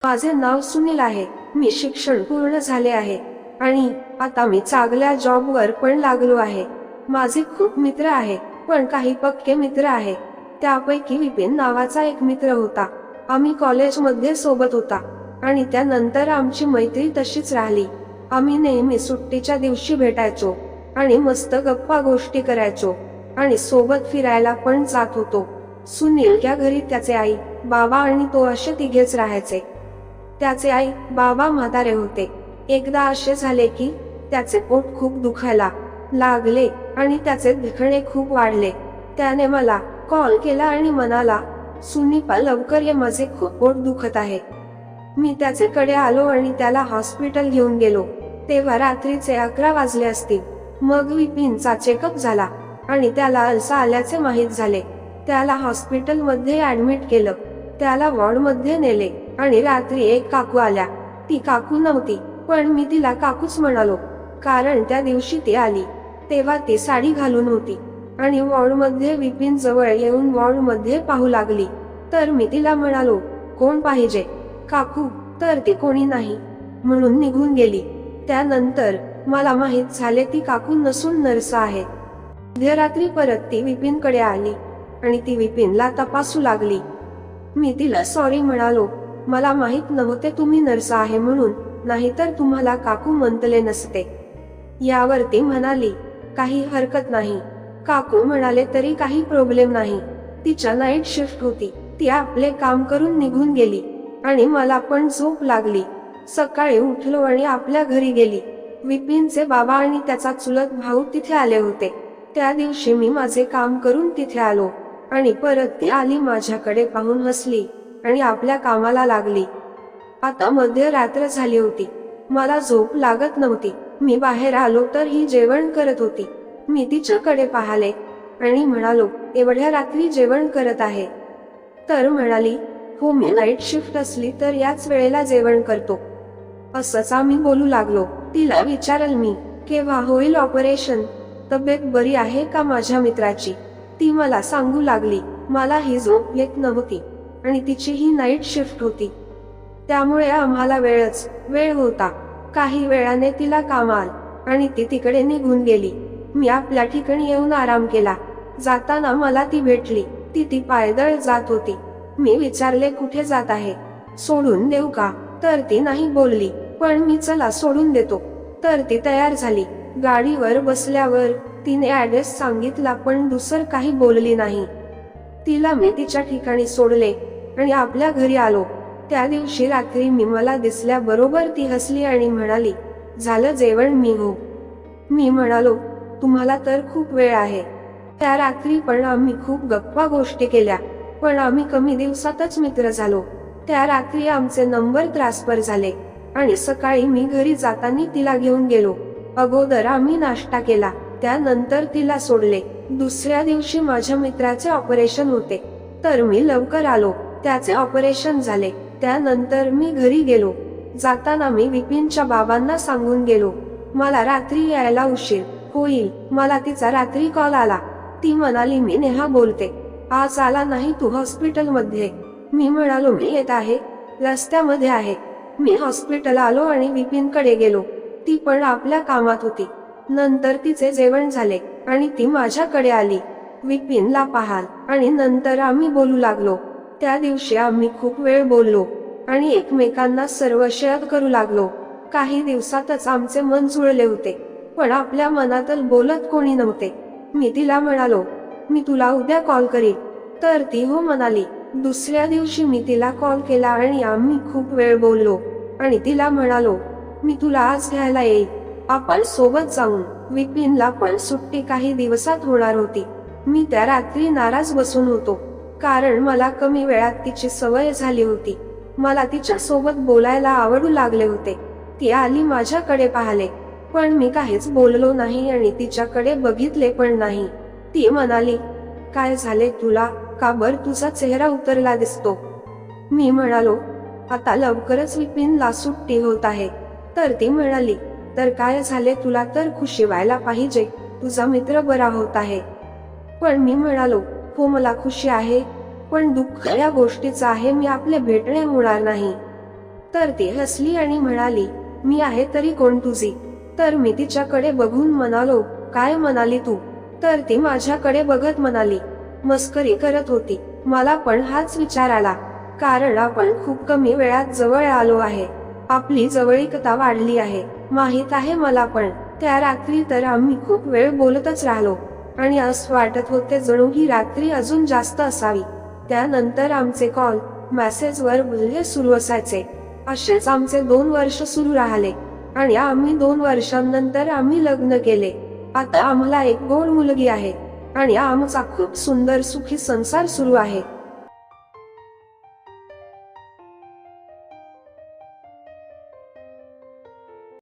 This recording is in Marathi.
माझे नाव सुनील आहे. मी शिक्षण पूर्ण झाले आहे आणि आता मी चांगल्या जॉबवर पण लागलो आहे. माझे खूप मित्र आहे, पण काही पक्के मित्र आहे. त्यापैकी विपिन नावाचा एक मित्र होता. आम्ही कॉलेजमध्ये सोबत होता आणि त्यानंतर आमची मैत्री तशीच राहिली. आम्ही नेहमी सुट्टीच्या दिवशी भेटायचो आणि मस्त गप्पा गोष्टी करायचो आणि सोबत फिरायला पण जात होतो. सुनीलच्या घरी त्याचे आई, बाबा आणि तो असे तिघेच राहायचे. त्याचे आई बाबा म्हातारे होते. एकदा असे झाले की त्याचे पोट खूप दुखायला लागले आणि त्याचे दुखणे खूप वाढले. त्याने मला कॉल केला आणि म्हणाला, सुनीपा लवकर ये, माझे खूप पोट दुखत आहे. मी त्याच्याकडे आलो आणि त्याला हॉस्पिटल घेऊन गेलो. तेव्हा रात्रीचे 11 वाजले असतील. मग विपिनचा चेकअप झाला आणि त्याला अल्सा आल्याचे माहीत झाले. त्याला हॉस्पिटलमध्ये ऍडमिट केलं. त्याला वॉर्डमध्ये नेले आणि रात्री एक काकू आल्या. ती काकू नव्हती, पण मी तिला काकूच म्हणालो, कारण त्या दिवशी ती आली तेव्हा ती साडी घालून होती आणि वॉर्डमध्ये विपिन जवळ येऊन वॉर्डमध्ये पाहू लागली. तर मी तिला म्हणालो, कोण पाहिजे काकू? तर ती कोणी नाही म्हणून निघून गेली. त्यानंतर मला माहित झाले ती काकू नसून नर्स आहे. मध्यरात्री परत ती विपिनकडे आली आणि ती विपिनला तपासू लागली. मी तिला सॉरी म्हणालो, मला माहित नव्हते तुम्ही नर्स आहे म्हणून, नाहीतर तुम्हाला काकू म्हणतले नसते. यावर ती म्हणाली, काही हरकत नाही. काकू म्हणाले तरी काही प्रॉब्लेम नाही. तिच्या नाईट शिफ्ट होती. ती आपले काम करून निघून गेली आणि मला पण झोप लागली. सकाळी उठलो आणि आपल्या घरी गेली. विपिनचे बाबा आणि त्याचा चुलत भाऊ तिथे आले होते. त्या दिवशी मी माझे काम करून तिथे आलो आणि परत ती आली, माझ्याकडे पाहून हसली आणि आपल्या कामाला लागली. आता मध्यरात्र झाली होती. मला झोप लागत नव्हती. मी बाहेर आलो तर ही जेवण करत होती. मी तिच्याकडे पाहिले आणि म्हणालो, एवढ्या रात्री जेवण करत आहे? तर म्हणाली, हो, मी नाईट शिफ्ट असली तर याच वेळेला जेवण करतो. असंच आम्ही बोलू लागलो. तिला विचारल मी, केव्हा होईल ऑपरेशन? तब्येत बरी आहे का माझ्या मित्राची? ती मला सांगू लागली. मला ही झोप येत नव्हती आणि तिची ही नाईट शिफ्ट होती, त्यामुळे आम्हाला वेळ होता. काही वेळाने तिला काम आलं आणि ती तिकडे निघून गेली. मी आपल्या ठिकाणी येऊन आराम केला. जाताना मला ती भेटली. ती पायदळ जात होती. मी विचारले, कुठे जात आहे? सोडून देऊ का? तर ती नाही बोलली, पण मी चला सोडून देतो. तर ती तयार झाली. गाडीवर बसल्यावर तिने ऍड्रेस सांगितला, पण दुसरं काही बोलली नाही. तिला मी तिच्या ठिकाणी सोडले आणि आपल्या घरी आलो. त्या दिवशी रात्री मला दिसल्याबरोबर ती हसली आणि म्हणाली, झालं जेवण? मी म्हणालो, तुम्हाला तर खूप वेळ आहे. त्या रात्री पण आम्ही खूप गप्पा गोष्टी केल्या, पण आम्ही कमी दिवसातच मित्र झालो. त्या रात्री आमचे नंबर ट्रान्सफर झाले आणि सकाळी मी घरी जाताना तिला घेऊन गेलो. अगोदर आम्ही नाश्ता केला, त्यानंतर तिला सोडले. दुसऱ्या दिवशी माझ्या मित्राचे ऑपरेशन होते, तर मी लवकर आलो. त्याचे ऑपरेशन झाले. त्यानंतर मी घरी गेलो. जाताना मी विपिनच्या बाबांना सांगून गेलो, मला रात्री यायला उशीर होईल. मला तिचा रात्री कॉल आला. ती म्हणाली, मी नेहा बोलते, आज आला नाही तू हॉस्पिटलमध्ये? मी म्हणालो, मी येत आहे, रस्त्यामध्ये आहे. मी हॉस्पिटल आलो आणि विपिनकडे गेलो. ती पण आपल्या कामात होती. नंतर तिचे जेवण झाले आणि ती माझ्याकडे आली. विपिनला पाहाल आणि नंतर आम्ही बोलू लागलो. त्या दिवशी आम्ही खूप वेळ बोललो आणि एकमेकांना सर्व शेअर करू लागलो. काही दिवसातच आमचे मन जुळले होते, पण आपल्या मनातल बोलत कोणी नव्हते. मी तिला म्हणालो, मी तुला उद्या कॉल करीन. तर ती हो म्हणाली. दुसऱ्या दिवशी मी तिला कॉल केला आणि आम्ही खूप वेळ बोललो आणि तिला म्हणालो, मी तुला आज घ्यायला येईल, आपण सोबत जाऊन. विपिनला पण सुट्टी काही दिवसात होणार होती. मी त्या रात्री नाराज बसून होतो, कारण मला कमी वेळात तिची सवय झाली होती. मला तिच्या सोबत बोलायला आवडू लागले होते. ती आली, माझ्याकडे पाहिले, पण मी काहीच बोललो नाही आणि तिच्याकडे बघितले पण नाही. ती म्हणाली, काय झाले तुला? का बर तुझा चेहरा उतरला दिसतो? मी म्हणालो, आता लवकरच विपिनला सुट्टी होत आहे. तर ती म्हणाली, तर काय झाले? तुला तर खुशी व्हायला पाहिजे, तुझा मित्र बरा होत आहे. पण मी म्हणालो, हो मला खुशी आहे, पण दुःख या गोष्टीचं आहे, मी आपले भेटणे होणार नाही. तर ती हसली आणि म्हणाली, मी आहे तरी कोण तुझी? तर मी तिच्याकडे बघून म्हणालो, काय म्हणाली तू? तर ती माझ्याकडे बघत म्हणाली, मस्करी करत होती. मला पण हाच विचार आला, कारण आपण खूप कमी वेळात जवळ आलो आहे. आपली जवळीकता वाढली आहे. माहित आहे मला, पण त्या रात्री तर आम्ही खूप वेळ बोलतच राहिलो आणि असं वाटत होते जणू ही रात्री अजून जास्त असावी. त्यानंतर आमचे कॉल, मेसेजवर बोलणे सुरू असायचे. असेच आमचे 2 वर्ष सुरू राहिले आणि आम्ही 2 वर्षांनंतर आम्ही लग्न केले. आता आम्हाला एक गोड मुलगी आहे आणि आमचा खूप सुंदर सुखी संसार सुरू आहे.